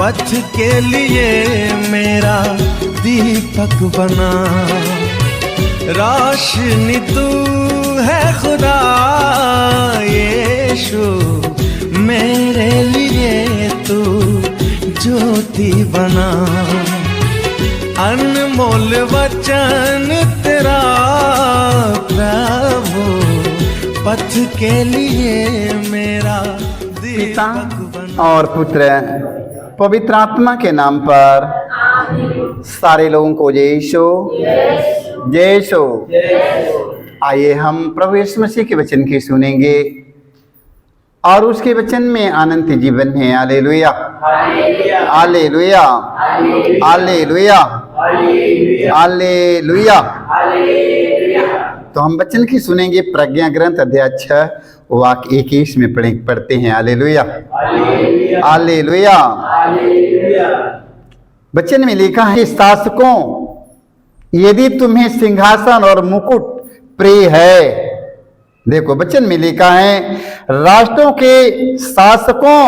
पथ के लिए मेरा दीपक बना। रोशनी तू है खुदा यीशु, मेरे लिए तू ज्योति बना। अनमोल वचन तेरा प्रभु, पथ के लिए मेरा पिता दीपक बना। और पुत्र पवित्र आत्मा के नाम पर सारे लोगों को जय यीशु जय यीशु। आइए हम प्रभु यीशु मसीह के वचन की सुनेंगे और उसके वचन में अनंत जीवन है। Hallelujah hallelujah hallelujah hallelujah. तो हम वचन की सुनेंगे प्रज्ञा ग्रंथ अध्याय 6 वाक्य 21 में पढ़ते हैं। Hallelujah hallelujah. वचन में लिखा है, शासकों यदि तुम्हें सिंहासन और मुकुट प्रिय है। देखो वचन में लिखा है, राष्ट्रों के शासकों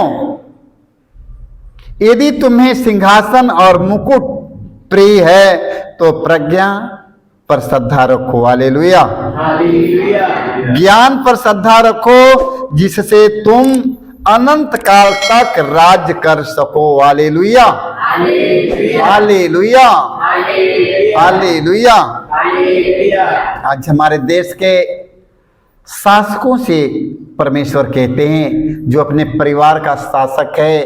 यदि तुम्हें सिंहासन और मुकुट प्रिय है तो प्रज्ञा पर श्रद्धा रखो। हालेलुया। ज्ञान पर श्रद्धा रखो जिससे तुम अनंत काल तक राज कर सको। Hallelujah hallelujah hallelujah. आज हमारे देश के शासकों से परमेश्वर कहते हैं, जो अपने परिवार का शासक है,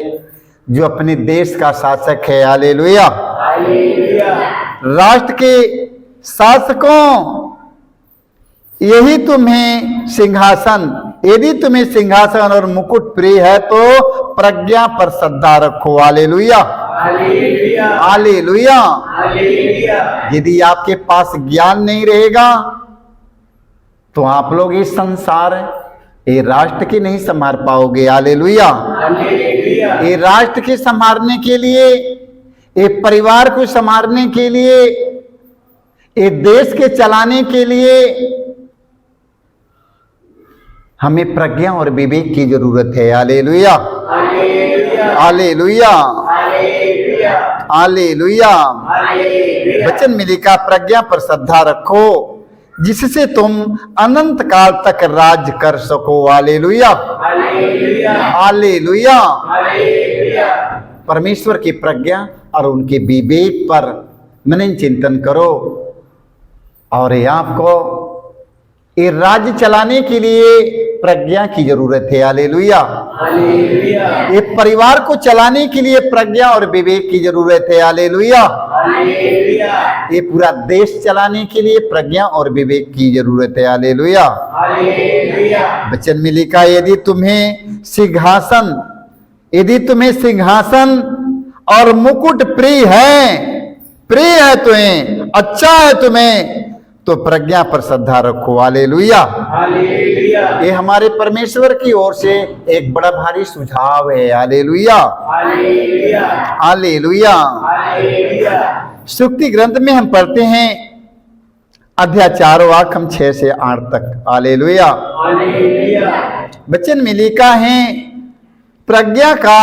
जो अपने देश का शासक है। हालेलुया। राष्ट्र के शासकों यही तुम्हें सिंहासन, यदि तुम्हें सिंहासन और मुकुट प्रिय है तो प्रज्ञा पर श्रद्धा रखो। Hallelujah hallelujah. यदि आपके पास ज्ञान नहीं रहेगा तो आप लोग इस संसार, ये राष्ट्र की नहीं संभाल पाओगे। हालेलुया। ये राष्ट्र के संभालने के लिए, ये परिवार को संभालने के लिए, ये देश के चलाने के लिए हमें प्रज्ञा और विवेक की जरूरत है। Hallelujah hallelujah hallelujah. वचन में लिखा, प्रज्ञा पर श्रद्धा रखो जिससे तुम अनंत काल तक राज कर सको। Hallelujah hallelujah. परमेश्वर की प्रज्ञा और उनके विवेक पर मनन चिंतन करो और ये आपको ये राज्य चलाने के लिए प्रज्ञा की जरूरत है। हालेलुया। ये परिवार को चलाने के लिए प्रज्ञा और विवेक की जरूरत है। हालेलुया। ये पूरा देश चलाने के लिए प्रज्ञा और विवेक की जरूरत है। हालेलुया। वचन में लिखा, यदि तुम्हें सिंहासन और मुकुट प्रिय है तुम्हें, अच्छा है तुम्हें, तो प्रज्ञा पर श्रद्धा रखो। हालेलुया। ये हमारे परमेश्वर की ओर से एक बड़ा भारी सुझाव है। Hallelujah hallelujah. सुक्ति ग्रंथ में हम पढ़ते हैं अध्याय 4 वाक्य हम 6 से 8 तक। हालेलुया। वचन में लिखा है, प्रज्ञा का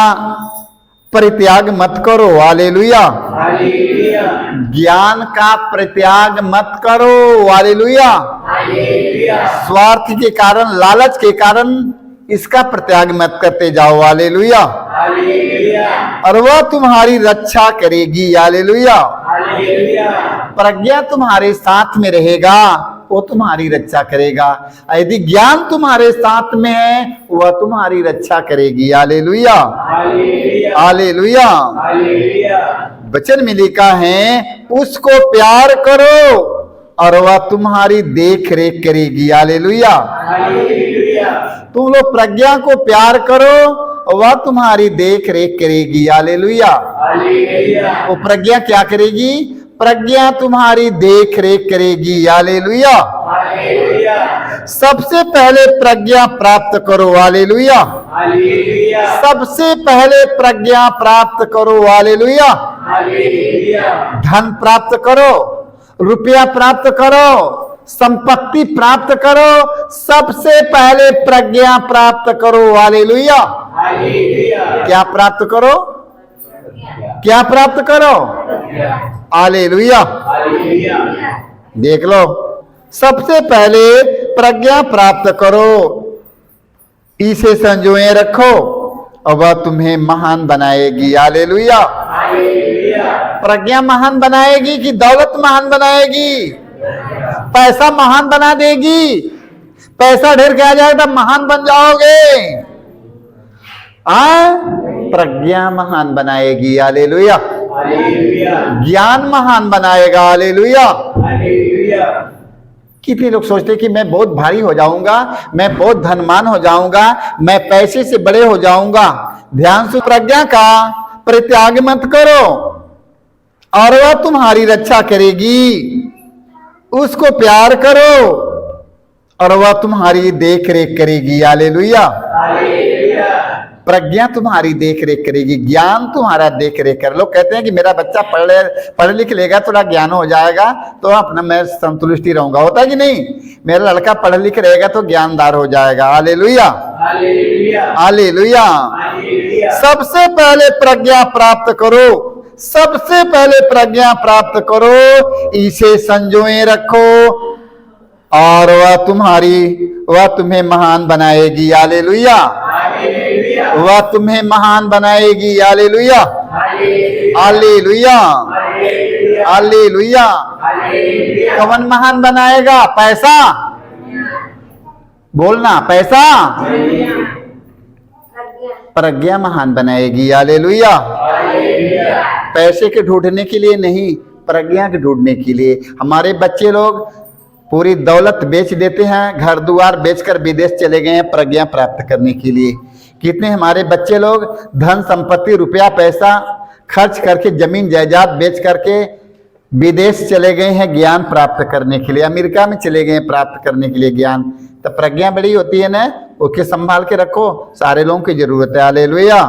परित्याग मत करो। हालेलुया। ज्ञान का परित्याग मत करो। हालेलुया। स्वार्थ के कारण, लालच के कारण इसका परित्याग मत करते जाओ। हालेलुया। और वह तुम्हारी रक्षा करेगी। हालेलुया। प्रज्ञा तुम्हारे साथ में रहेगा, वो तुम्हारी रक्षा करेगा। यदि ज्ञान तुम्हारे साथ में है, वह तुम्हारी रक्षा करेगी। Hallelujah hallelujah. वचन में लिखा है, उसको प्यार करो और वह तुम्हारी देख रेख करेगी। हालेलुया। तुम लोग प्रज्ञा को प्यार करो, वह तुम्हारी देख रेख करेगी। हालेलुया। वो प्रज्ञा क्या करेगी? प्रज्ञा तुम्हारी देख रेख करेगी। हालेलुया। सबसे पहले प्रज्ञा प्राप्त करो। हालेलुया। सबसे पहले प्रज्ञा प्राप्त करो। हालेलुया। धन प्राप्त करो, रुपया प्राप्त करो, संपत्ति प्राप्त करो, सबसे पहले प्रज्ञा प्राप्त करो। हालेलुया। क्या प्राप्त करो? क्या प्राप्त करो? हालेलुया। देख लो, सबसे पहले प्रज्ञा प्राप्त करो, इसे संजोए रखो और वह तुम्हें महान बनाएगी। हालेलुया। प्रज्ञा महान बनाएगी कि दौलत महान बनाएगी? पैसा महान बना देगी। पैसा ढेर के आ जाएगा तब महान बन जाओगे। प्रज्ञा महान बनाएगी। हालेलुया। ज्ञान महान बनाएगा। हालेलुया। कितने लोग सोचते कि मैं बहुत भारी हो जाऊंगा, मैं बहुत धनवान हो जाऊंगा, मैं पैसे से बड़े हो जाऊंगा। ध्यान से, प्रज्ञा का परित्याग मत करो और वह तुम्हारी रक्षा करेगी। उसको प्यार करो और वह तुम्हारी देख रेख करेगी। हालेलुया। प्रज्ञा तुम्हारी देख रेख करेगी, ज्ञान तुम्हारा देख रेख कर। लोग कहते हैं कि मेरा बच्चा पढ़ लिख लेगा, थोड़ा ज्ञान हो जाएगा तो अपना मैं संतुष्टि रहूंगा। होता है कि नहीं? मेरा लड़का पढ़ लिख रहेगा तो ज्ञानदार हो जाएगा। हालेलुया। हालेलुया। सबसे पहले प्रज्ञा प्राप्त करो, सबसे पहले प्रज्ञा प्राप्त करो, इसे संजोए रखो और वह तुम्हें महान बनाएगी। हालेलुया। वह तुम्हें महान बनाएगी। हालेलुया। हालेलुया। हालेलुया। कौन महान बनाएगा? पैसा? बोलना, पैसा? प्रज्ञा महान बनाएगी। हालेलुया। पैसे के ढूंढने के लिए नहीं, प्रज्ञा के ढूंढने के लिए। हमारे बच्चे लोग पूरी दौलत बेच देते हैं, घर द्वार बेचकर विदेश चले गए हैं प्रज्ञा प्राप्त करने के लिए। कितने हमारे बच्चे लोग धन संपत्ति रुपया पैसा खर्च करके जमीन जायदाद बेच करके विदेश चले गए हैं ज्ञान प्राप्त करने के लिए, अमेरिका में चले गए हैं प्राप्त करने के लिए ज्ञान। तो प्रज्ञा बड़ी होती है ना, ओके संभाल के रखो, सारे लोगों की जरूरत है। हालेलुया।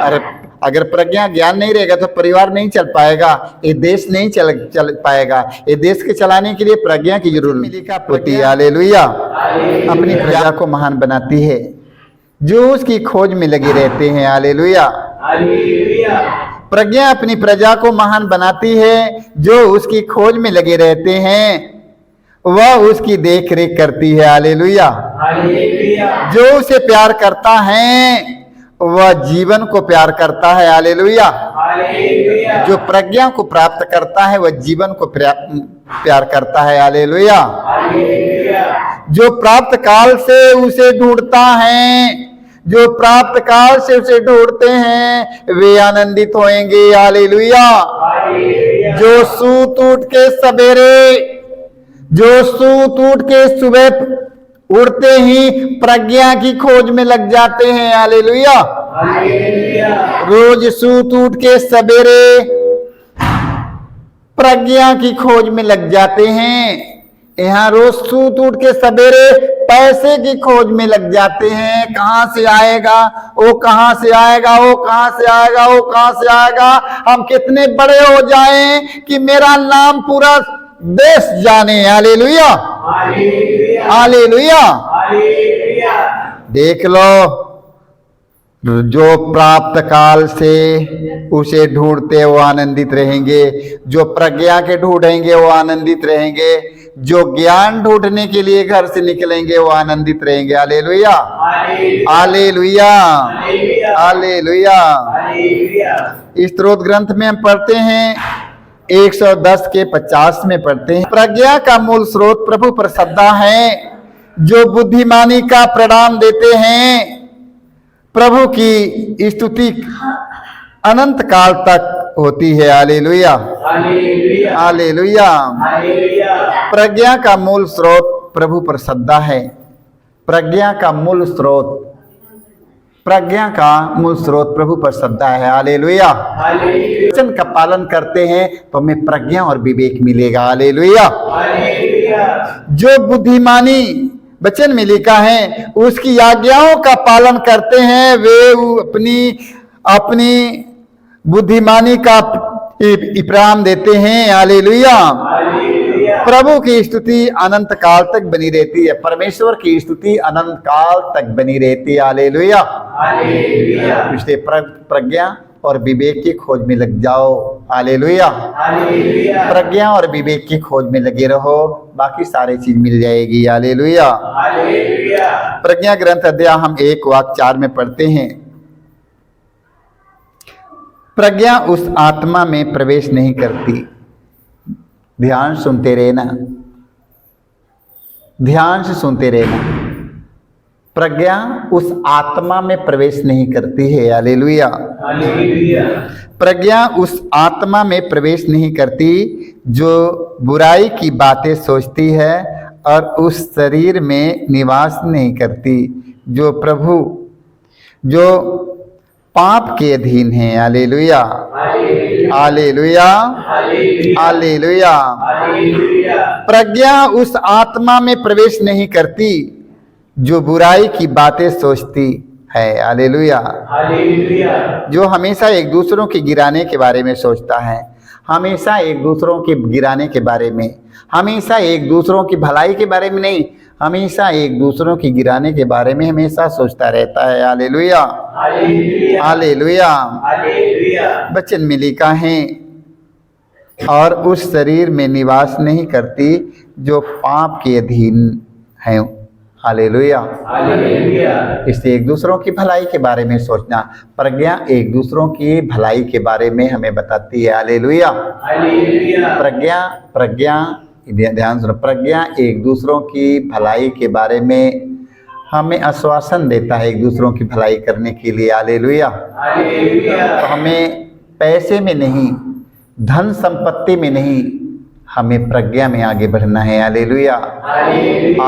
अरे अगर प्रज्ञा ज्ञान नहीं रहेगा तो परिवार नहीं चल पाएगा, ये देश नहीं चल पाएगा। ये देश के चलाने के लिए प्रज्ञा की जरूरत होती है। हालेलुया। अपनी प्रजा को महान बनाती है जो उसकी खोज में लगे रहते हैं। हालेलुया। प्रज्ञा अपनी प्रजा को महान बनाती है जो उसकी खोज में लगे रहते हैं, वह उसकी देख रेख करती है। हालेलुया। जो उसे प्यार करता है वह जीवन को प्यार करता है। हालेलुया। जो प्रज्ञा को प्राप्त करता है वह जीवन को प्यार करता है। हालेलुया। जो प्राप्त काल से उसे ढूंढता है, जो प्राप्त काल से उसे ढूंढते हैं वे आनंदित होंगे। हालेलुया। जो सूत उठ के सुबह उड़ते ही प्रज्ञा की खोज में लग जाते हैं। हालेलुया। रोज सूत उठ के सवेरे प्रज्ञा की खोज में लग जाते हैं। यहाँ रोज सूत उठ के सवेरे पैसे की खोज में लग जाते हैं। कहां से आएगा वो, कहां से आएगा वो, कहां से आएगा वो, कहां से आएगा। हम कितने बड़े हो जाएं कि मेरा नाम पूरा देश जाने। हालेलुया। हालेलुया। देख लो, जो प्राप्त काल से उसे ढूंढते वो आनंदित रहेंगे, जो प्रज्ञा के ढूंढेंगे वो आनंदित रहेंगे, जो ज्ञान ढूंढने के लिए घर से निकलेंगे वो आनंदित रहेंगे। हालेलुया। हालेलुया। हालेलुया। स्तोत्र ग्रंथ में हम पढ़ते हैं 110 के 50 में पढ़ते हैं, प्रज्ञा का मूल स्रोत प्रभु पर श्रद्धा है, जो बुद्धिमानी का प्रणाम देते हैं। प्रभु की स्तुति अनंत काल तक होती है। हालेलुया। हालेलुया। प्रज्ञा का मूल स्रोत प्रभु पर श्रद्धा है। प्रज्ञा का मूल स्रोत, प्रज्ञा का मूल स्रोत प्रभु पर श्रद्धा है। हालेलुया। वचन का पालन करते हैं तो हमें प्रज्ञा और विवेक मिलेगा। हालेलुया। जो बुद्धिमानी वचन में लिखा है उसकी आज्ञाओं का पालन करते हैं वे अपनी बुद्धिमानी का इनाम देते हैं। हालेलुया। प्रभु की स्तुति अनंत काल तक बनी रहती है, परमेश्वर की स्तुति अनंत काल तक बनी रहती है। हालेलुया। इसलिए प्रज्ञा और विवेक की खोज में लग जाओ। हालेलुया। प्रज्ञा और विवेक की खोज में लगे रहो, बाकी सारी चीज मिल जाएगी। हालेलुया। प्रज्ञा ग्रंथ अध्याय हम 1:4 में पढ़ते हैं, प्रज्ञा उस आत्मा में प्रवेश नहीं करती। ध्यान सुनते रहना, ध्यान से सुनते रहना। प्रज्ञा उस आत्मा में प्रवेश नहीं करती है। हालेलुया। प्रज्ञा उस आत्मा में प्रवेश नहीं करती जो बुराई की बातें सोचती है और उस शरीर में निवास नहीं करती जो पाप के अधीन है। हालेलुया। हालेलुया। हालेलुया। प्रज्ञा उस आत्मा में प्रवेश नहीं करती जो बुराई की बातें सोचती है। हालेलुया। जो हमेशा एक दूसरों की गिराने के बारे में सोचता है, हमेशा एक दूसरों के गिराने के बारे में, हमेशा एक दूसरों की भलाई के बारे में नहीं, हमेशा एक दूसरों की गिराने के बारे में हमेशा सोचता रहता है। हालेलुया। हालेलुया। वचन में लिखा है और उस शरीर में निवास नहीं करती जो पाप के अधीन है। हालेलुया। इसलिए एक दूसरों की भलाई के बारे में सोचना, प्रज्ञा एक दूसरों की भलाई के बारे में हमें बताती है। हालेलुया। प्रज्ञा ध्यान सुनो, प्रज्ञा एक दूसरों की भलाई के बारे में हमें आश्वासन देता है एक दूसरों की भलाई करने के लिए। हालेलुया। तो हमें पैसे में नहीं, धन संपत्ति में नहीं, हमें प्रज्ञा में आगे बढ़ना है। हालेलुया। हालेलुया।